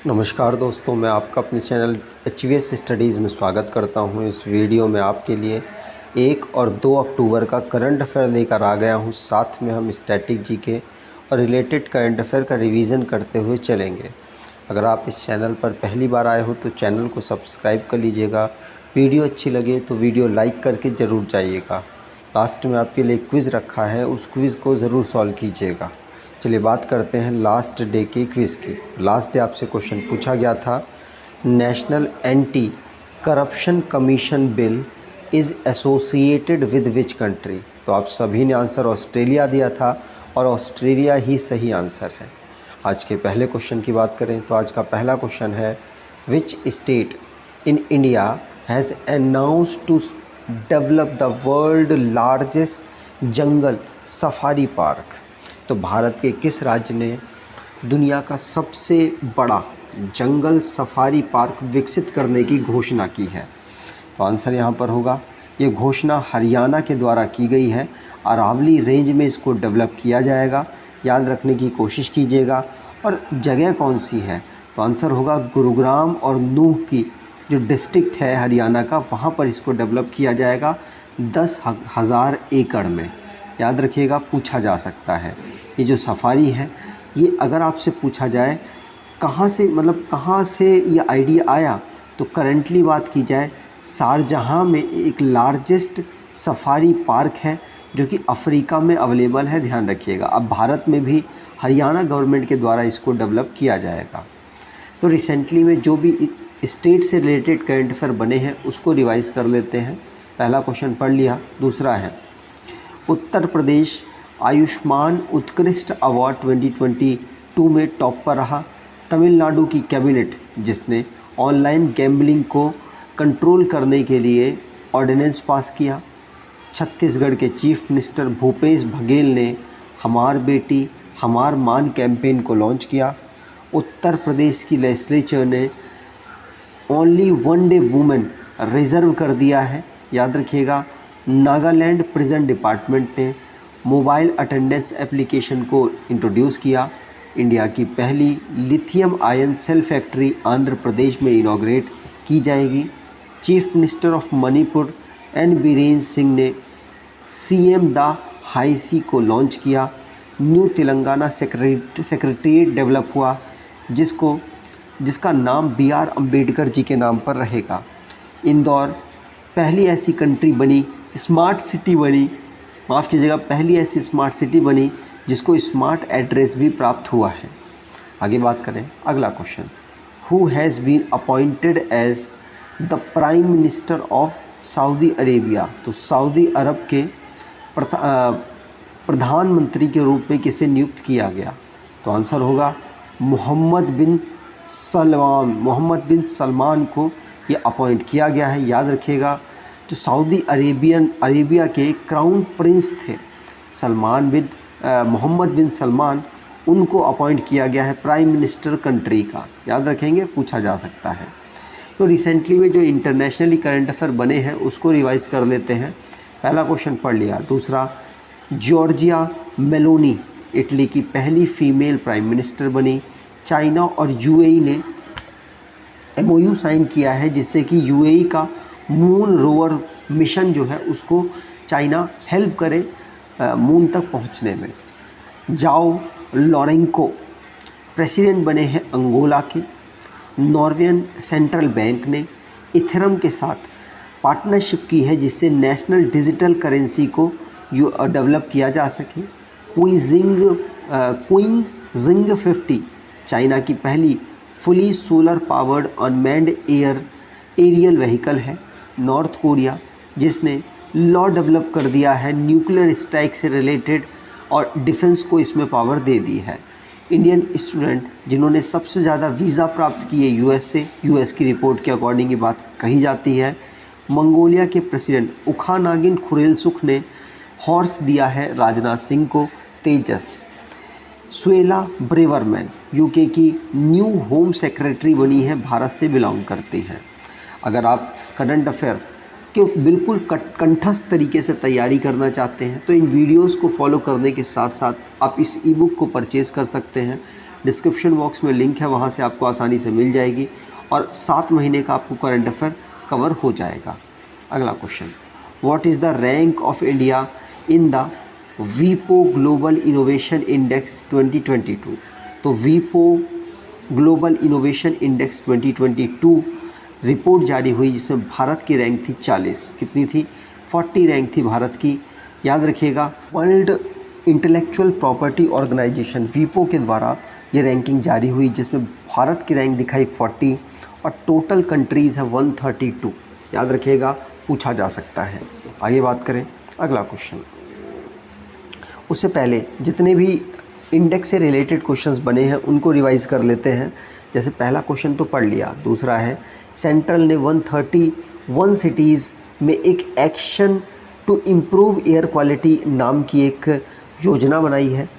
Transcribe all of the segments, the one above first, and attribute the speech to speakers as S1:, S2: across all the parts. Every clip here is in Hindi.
S1: नमस्कार दोस्तों, मैं आपका अपने चैनल एचवीएस स्टडीज़ में स्वागत करता हूं। इस वीडियो में आपके लिए 1 और 2 अक्टूबर का करंट अफेयर लेकर आ गया हूं। साथ में हम स्टैटिक जीके और रिलेटेड करंट अफेयर का रिवीजन करते हुए चलेंगे। अगर आप इस चैनल पर पहली बार आए हो तो चैनल को सब्सक्राइब कर लीजिएगा। वीडियो अच्छी लगे तो वीडियो लाइक करके ज़रूर जाइएगा। लास्ट में आपके लिए क्विज़ रखा है, उस क्विज़ को ज़रूर सॉल्व कीजिएगा। चलिए बात करते हैं लास्ट डे के क्विज़ की। लास्ट डे आपसे क्वेश्चन पूछा गया था, national anti corruption commission bill is associated with which country. तो आप सभी ने आंसर ऑस्ट्रेलिया दिया था और ऑस्ट्रेलिया ही सही आंसर है। आज के पहले क्वेश्चन की बात करें तो आज का पहला क्वेश्चन है, which state in India has announced to develop the world largest jungle safari park. तो भारत के किस राज्य ने दुनिया का सबसे बड़ा जंगल सफारी पार्क विकसित करने की घोषणा की है? तो आंसर यहाँ पर होगा, ये घोषणा हरियाणा के द्वारा की गई है। अरावली रेंज में इसको डेवलप किया जाएगा, याद रखने की कोशिश कीजिएगा। और जगह कौन सी है? तो आंसर होगा गुरुग्राम और नूह की जो डिस्ट्रिक्ट है हरियाणा का, वहाँ पर इसको डेवलप किया जाएगा 10,000 एकड़ में। याद रखिएगा, पूछा जा सकता है। ये जो सफारी है, ये अगर आपसे पूछा जाए कहाँ से, मतलब कहाँ से ये आइडिया आया, तो करंटली बात की जाए, शारजहाँ में एक लार्जेस्ट सफारी पार्क है जो कि अफ्रीका में अवेलेबल है, ध्यान रखिएगा। अब भारत में भी हरियाणा गवर्नमेंट के द्वारा इसको डेवलप किया जाएगा। तो रिसेंटली में जो भी स्टेट से रिलेटेड करंट अफेयर बने हैं उसको रिवाइज कर लेते हैं। पहला क्वेश्चन पढ़ लिया। दूसरा है, उत्तर प्रदेश आयुष्मान उत्कृष्ट अवार्ड 2022 में टॉप पर रहा। तमिलनाडु की कैबिनेट जिसने ऑनलाइन गैम्बलिंग को कंट्रोल करने के लिए ऑर्डिनेंस पास किया। छत्तीसगढ़ के चीफ मिनिस्टर भूपेश बघेल ने हमार बेटी हमार मान कैंपेन को लॉन्च किया। उत्तर प्रदेश की लेजिस्लेचर ने only one day women reserve कर दिया है, याद रखिएगा। नागालैंड प्रिजन डिपार्टमेंट ने मोबाइल अटेंडेंस एप्लीकेशन को इंट्रोड्यूस किया। इंडिया की पहली lithium ion cell factory Andhra Pradesh में इनॉग्रेट की जाएगी। Chief minister of Manipur N Biren Singh ने सीएम द हाईसी को लॉन्च किया। न्यू तेलंगाना सेक्रेटरीट डेवलप हुआ जिसका नाम BR अम्बेडकर जी के नाम पर रहेगा। इंदौर पहली ऐसी कंट्री बनी, स्मार्ट सिटी बनी, माफ़ कीजिएगा, पहली ऐसी स्मार्ट सिटी बनी जिसको स्मार्ट एड्रेस भी प्राप्त हुआ है। आगे बात करें, अगला question, who has been appointed as the prime minister of Saudi Arabia. तो सऊदी अरब के प्रधानमंत्री के रूप में किसे नियुक्त किया गया? तो आंसर होगा मोहम्मद बिन सलमान को ये अपॉइंट किया गया है। याद रखिएगा, जो सऊदी अरेबिया के क्राउन प्रिंस थे मोहम्मद बिन सलमान, उनको अपॉइंट किया गया है प्राइम मिनिस्टर कंट्री का। याद रखेंगे, पूछा जा सकता है। तो रिसेंटली में जो इंटरनेशनली करंट अफेयर बने हैं उसको रिवाइज कर लेते हैं। पहला क्वेश्चन पढ़ लिया। दूसरा, जॉर्जिया मेलोनी इटली की पहली फीमेल प्राइम मिनिस्टर बनी। चाइना और यूएई ने MOU साइन किया है जिससे कि यूएई का मून रोवर मिशन जो है उसको चाइना हेल्प करे मून तक पहुंचने में। जाओ लॉरेंको प्रेसिडेंट बने हैं अंगोला के। नॉर्वेजियन सेंट्रल बैंक ने इथेरियम के साथ पार्टनरशिप की है जिससे नेशनल डिजिटल करेंसी को डेवलप किया जा सके। क्विंग 50 चाइना की पहली fully solar powered unmanned aerial vehicle है। नॉर्थ कोरिया जिसने लॉ डेवलप कर दिया है न्यूक्लियर स्ट्राइक से रिलेटेड और डिफेंस को इसमें पावर दे दी है। इंडियन स्टूडेंट जिन्होंने सबसे ज़्यादा वीज़ा प्राप्त किए यूएस से, यूएस की रिपोर्ट के अकॉर्डिंग ये बात कही जाती है। मंगोलिया के प्रेसिडेंट उखानागिन खुरेलसुख ने हॉर्स दिया है राजनाथ सिंह को, तेजस। सुएला ब्रेवरमैन यूके की न्यू होम सेक्रेटरी बनी है, भारत से बिलोंग करती हैं। अगर आप करंट अफेयर के बिल्कुल कंठस्थ तरीके से तैयारी करना चाहते हैं तो इन वीडियोस को फॉलो करने के साथ साथ आप इस ई बुक को परचेज़ कर सकते हैं। डिस्क्रिप्शन बॉक्स में लिंक है, वहाँ से आपको आसानी से मिल जाएगी और 7 महीने का आपको करंट अफेयर कवर हो जाएगा। अगला question, what is the rank of India in the वीपो ग्लोबल इनोवेशन इंडेक्स 2022। तो वीपो ग्लोबल इनोवेशन इंडेक्स 2022 रिपोर्ट जारी हुई जिसमें भारत की रैंक थी 40। कितनी थी? 40 रैंक थी भारत की। याद रखिएगा, वर्ल्ड इंटेलेक्चुअल प्रॉपर्टी ऑर्गेनाइजेशन वीपो के द्वारा ये रैंकिंग जारी हुई जिसमें भारत की रैंक दिखाई 40 और टोटल कंट्रीज़ है 132। याद रखिएगा, पूछा जा सकता है। आगे बात करें अगला क्वेश्चन। उससे पहले जितने भी इंडेक्स से रिलेटेड क्वेश्चंस बने हैं उनको रिवाइज़ कर लेते हैं। जैसे पहला क्वेश्चन तो पढ़ लिया, दूसरा है सेंट्रल ने 131 सिटीज़ में एक action to improve air quality नाम की एक योजना बनाई है।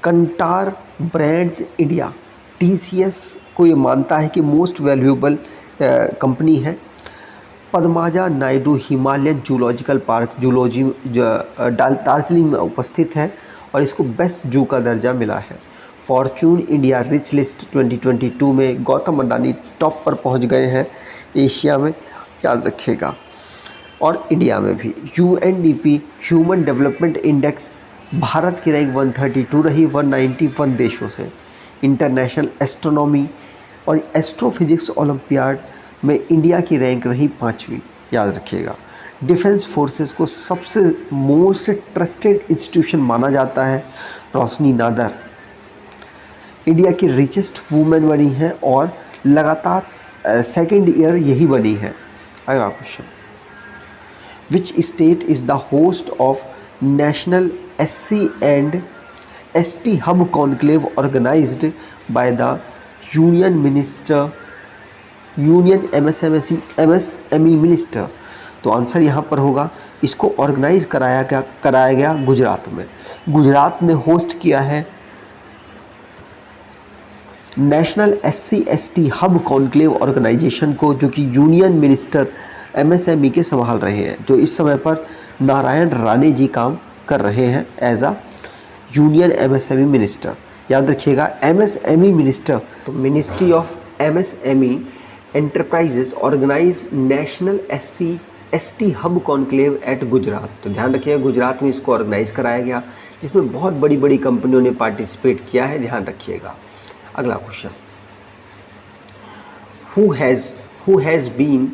S1: कंटार ब्रांड्स इंडिया TCS को ये मानता है कि मोस्ट वैल्यूएबल कंपनी है। Padmaja Naidu Himalayan zoological park zoology Darjeeling में उपस्थित है और इसको बेस्ट जू का दर्जा मिला है। फॉर्चून इंडिया रिच लिस्ट 2022 में गौतम अडानी टॉप पर पहुंच गए हैं एशिया में, याद रखिएगा, और इंडिया में भी। UNDP human development index Bharat की रैंक 132 रही 191 देशों से। इंटरनेशनल एस्ट्रोनॉमी और एस्ट्रोफिजिक्स ओलंपियाड में इंडिया की रैंक रही 5वीं, याद रखिएगा। डिफेंस फोर्सेस को सबसे मोस्ट ट्रस्टेड इंस्टीट्यूशन माना जाता है। रोशनी नादर इंडिया की रिचेस्ट वूमेन बनी हैं और लगातार सेकेंड ईयर यही बनी है। अगला question, which state is the host of national SC and ST hub conclave organised by the union MSME minister. तो आंसर यहाँ पर होगा, इसको ऑर्गेनाइज कराया गया गुजरात में। गुजरात ने होस्ट किया है national SC ST hub conclave organisation को, जो कि यूनियन मिनिस्टर MSME के संभाल रहे हैं, जो इस समय पर नारायण राणे जी काम कर रहे हैं as a union MSME minister. याद रखिएगा, MSME मिनिस्टर। तो ministry of MSME enterprises organise national SC ST hub conclave at Gujarat. तो ध्यान रखिएगा, गुजरात में इसको ऑर्गेनाइज कराया गया जिसमें बहुत बड़ी बड़ी कंपनियों ने पार्टिसिपेट किया है, ध्यान रखिएगा। अगला question, who has been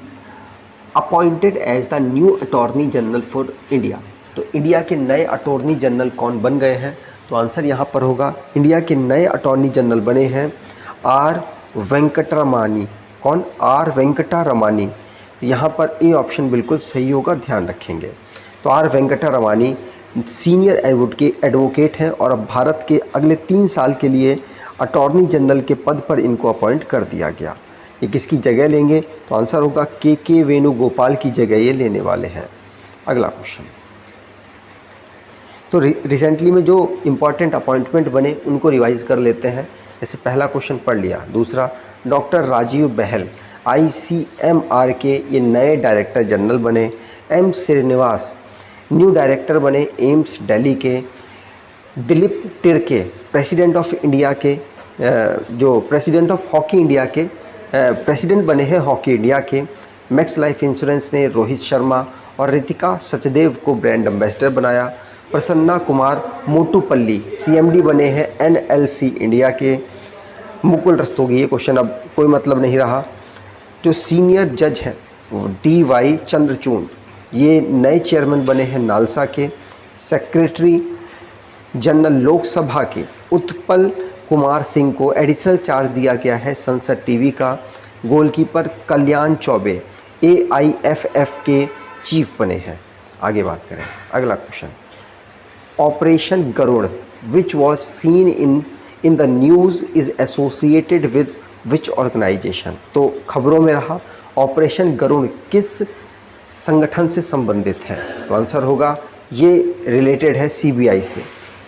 S1: appointed as the new attorney general for India. तो इंडिया के नए अटॉर्नी जनरल कौन बन गए हैं? तो आंसर यहाँ पर होगा, इंडिया के नए अटॉर्नी जनरल बने हैं R वेंकटरमानी। कौन? R वेंकटरमानी। यहाँ पर ए ऑप्शन बिल्कुल सही होगा, ध्यान रखेंगे। तो R वेंकटरमानी सीनियर एडवोकेट हैं और अब भारत के अगले 3 साल के लिए अटॉर्नी जनरल के पद पर इनको अपॉइंट कर दिया गया। ये किसकी जगह लेंगे? तो आंसर होगा के वेणुगोपाल की जगह ये लेने वाले हैं। अगला क्वेश्चन, तो रिसेंटली में जो इम्पॉर्टेंट अपॉइंटमेंट बने उनको रिवाइज कर लेते हैं। जैसे पहला क्वेश्चन पढ़ लिया, दूसरा डॉक्टर राजीव बहल ICMR के ये नए डायरेक्टर जनरल बने। M श्रीनिवास न्यू डायरेक्टर बने एम्स दिल्ली के। दिलीप तिर्के प्रेसिडेंट ऑफ इंडिया के जो प्रेसिडेंट ऑफ हॉकी इंडिया के प्रेसिडेंट बने हैं हॉकी इंडिया के। मैक्स लाइफ इंश्योरेंस ने रोहित शर्मा और रितिका सचदेव को ब्रांड एम्बेसडर बनाया। प्रसन्ना कुमार मोटूपल्ली CMD बने हैं NLC इंडिया के। मुकुल रस्तोगी, ये क्वेश्चन अब कोई मतलब नहीं रहा। जो सीनियर जज हैं वो DY चंद्रचूड़, ये नए चेयरमैन बने हैं नालसा के। सेक्रेटरी जनरल लोकसभा के उत्पल कुमार सिंह को एडिशनल चार्ज दिया गया है संसद TV का। गोलकीपर कल्याण चौबे AIFF के चीफ बने हैं। आगे बात करें अगला question, operation Garud which was seen in the news is associated with which organisation. तो खबरों में रहा, ऑपरेशन गरुड़ किस संगठन से संबंधित है? तो आंसर होगा ये रिलेटेड है CBI से।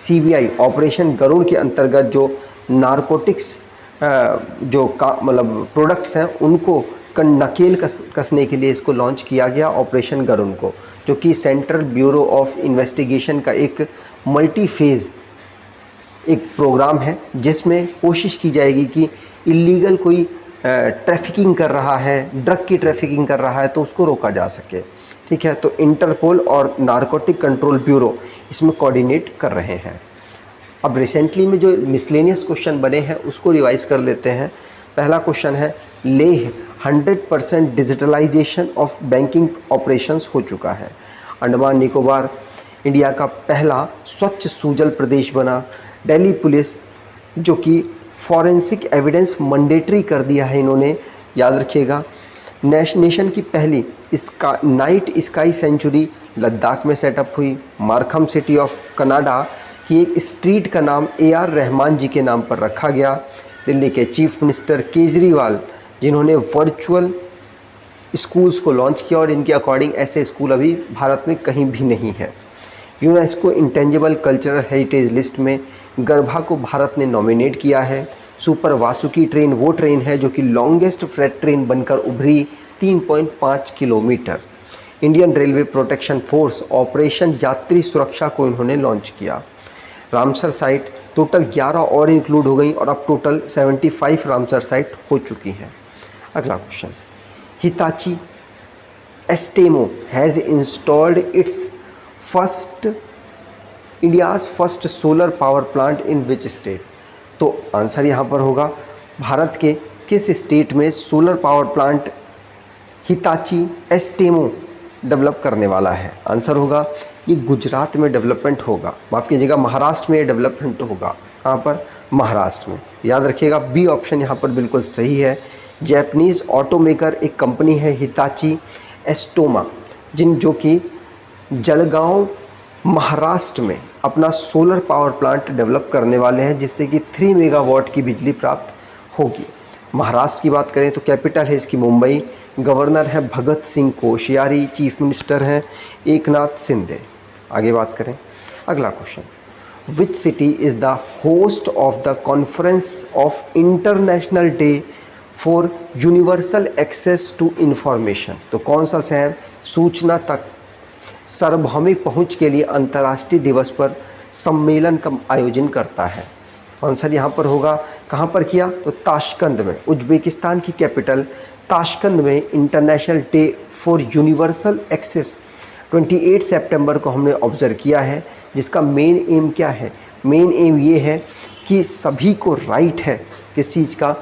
S1: CBI ऑपरेशन गरुड़ के अंतर्गत जो नारकोटिक्स जो मतलब प्रोडक्ट्स हैं उनको नकेल कसने के लिए इसको लॉन्च किया गया ऑपरेशन गरुड़ को, जो कि सेंट्रल ब्यूरो ऑफ इन्वेस्टिगेशन का एक मल्टी फेज़ एक प्रोग्राम है जिसमें कोशिश की जाएगी कि इलीगल कोई ट्रैफिकिंग कर रहा है, ड्रग की ट्रैफिकिंग कर रहा है तो उसको रोका जा सके। ठीक है, तो इंटरपोल और नारकोटिक कंट्रोल ब्यूरो इसमें कोऑर्डिनेट कर रहे हैं। अब रिसेंटली में जो मिसलेनियस क्वेश्चन बने हैं उसको रिवाइज कर लेते हैं। पहला क्वेश्चन है, Leh 100% digitalisation of banking operations हो चुका है। अंडमान निकोबार इंडिया का पहला स्वच्छ सूजल प्रदेश बना। दिल्ली पुलिस जो कि फॉरेंसिक एविडेंस मैंडेटरी कर दिया है इन्होंने, याद रखिएगा। नेशन की पहली नाइट स्काई सेंचुरी लद्दाख में सेटअप हुई। मार्खम सिटी ऑफ कनाडा की एक स्ट्रीट का नाम AR रहमान जी के नाम पर रखा गया। दिल्ली के चीफ मिनिस्टर केजरीवाल जिन्होंने वर्चुअल स्कूल्स को लॉन्च किया और इनके अकॉर्डिंग ऐसे स्कूल अभी भारत में कहीं भी नहीं है। UNESCO intangible cultural heritage list में गरभा को भारत ने नॉमिनेट किया है। सुपर वासुकी ट्रेन वो ट्रेन है जो कि लॉन्गेस्ट फ्रेट ट्रेन बनकर उभरी 3.5 kilometre. Indian railway protection force operation यात्री सुरक्षा को इन्होंने लॉन्च किया। रामसर साइट टोटल 11 और इंक्लूड हो गई और अब टोटल 75 रामसर साइट हो चुकी हैं। अगला question, Hitachi Astemo has installed its India's first solar power plant in which state. तो आंसर यहाँ पर होगा भारत के किस स्टेट में solar power plant Hitachi Astemo develop करने वाला है। आंसर होगा ये गुजरात में डेवलपमेंट होगा, माफ़ कीजिएगा महाराष्ट्र में डेवलपमेंट होगा। कहाँ पर? महाराष्ट्र में। याद रखिएगा बी ऑप्शन यहाँ पर बिल्कुल सही है। जैपनीज़ ऑटोमेकर एक कंपनी है हिताची एस्टोमा जो कि जलगांव महाराष्ट्र में अपना सोलर पावर प्लांट डेवलप करने वाले हैं जिससे कि 3 मेगावाट की बिजली प्राप्त होगी। महाराष्ट्र की बात करें तो कैपिटल है इसकी मुंबई। गवर्नर है भगत सिंह कोश्यारी। चीफ मिनिस्टर हैं एकनाथ शिंदे। आगे बात करें, अगला question, which city is the host of the conference of international day for universal access to information. तो कौन सा शहर सूचना तक सार्वभौमिक पहुंच के लिए अंतर्राष्ट्रीय दिवस पर सम्मेलन का आयोजन करता है। आंसर यहाँ पर होगा, कहाँ पर किया? तो ताशकंद में, उज्बेकिस्तान की कैपिटल ताशकंद में international day for universal access 28 सितंबर को हमने ऑब्ज़र्व किया है, जिसका मेन एम क्या है? मेन एम ये है कि सभी को राइट है किस चीज़ का?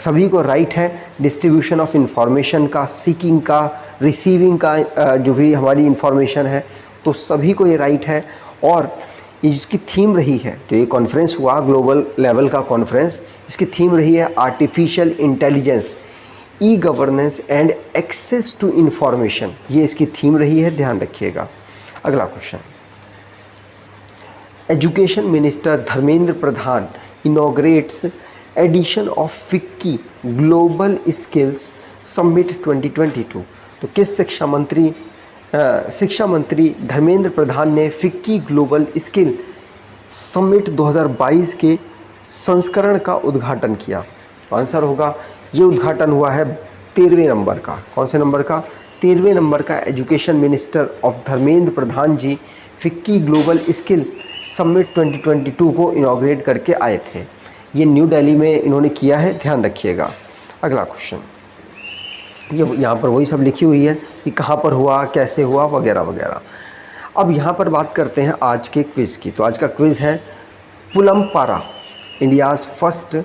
S1: सभी को राइट है डिस्ट्रीब्यूशन ऑफ इंफॉर्मेशन का, सीकिंग का, रिसीविंग का, जो भी हमारी इंफॉर्मेशन है तो सभी को ये राइट है। और इसकी थीम रही है, जो ये कॉन्फ्रेंस हुआ ग्लोबल लेवल का कॉन्फ्रेंस, इसकी थीम रही है artificial intelligence, e governance and access to information. ये इसकी थीम रही है, ध्यान रखिएगा। अगला question, education minister Dharmendra Pradhan inaugurates edition of FICCI global skills summit 2022। तो किस शिक्षा मंत्री धर्मेंद्र प्रधान ने फिक्की ग्लोबल स्किल समिट 2022 के संस्करण का उद्घाटन किया? आंसर होगा ये उद्घाटन हुआ है 13वें नंबर का। कौन से नंबर का? 13वें नंबर का। Education minister of Dharmendra Pradhan ji FICCI global skill summit 2022 को इनॉग्रेट करके आए थे। ये न्यू दिल्ली में इन्होंने किया है, ध्यान रखिएगा। अगला क्वेश्चन, ये यहाँ पर वही सब लिखी हुई है कि कहाँ पर हुआ, कैसे हुआ, वगैरह वगैरह। अब यहाँ पर बात करते हैं आज के क्विज़ की। तो आज का क्विज़ है Pullampara India's first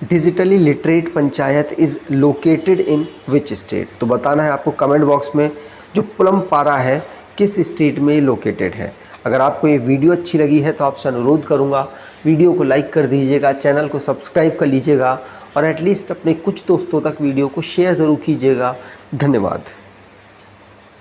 S1: digitally literate panchayat is located in which state. तो बताना है आपको कमेंट बॉक्स में जो पुलमपारा है किस स्टेट में लोकेटेड है। अगर आपको ये वीडियो अच्छी लगी है तो आपसे अनुरोध करूँगा वीडियो को लाइक कर दीजिएगा, चैनल को सब्सक्राइब कर लीजिएगा और एटलीस्ट अपने कुछ दोस्तों तक वीडियो को शेयर ज़रूर कीजिएगा। धन्यवाद।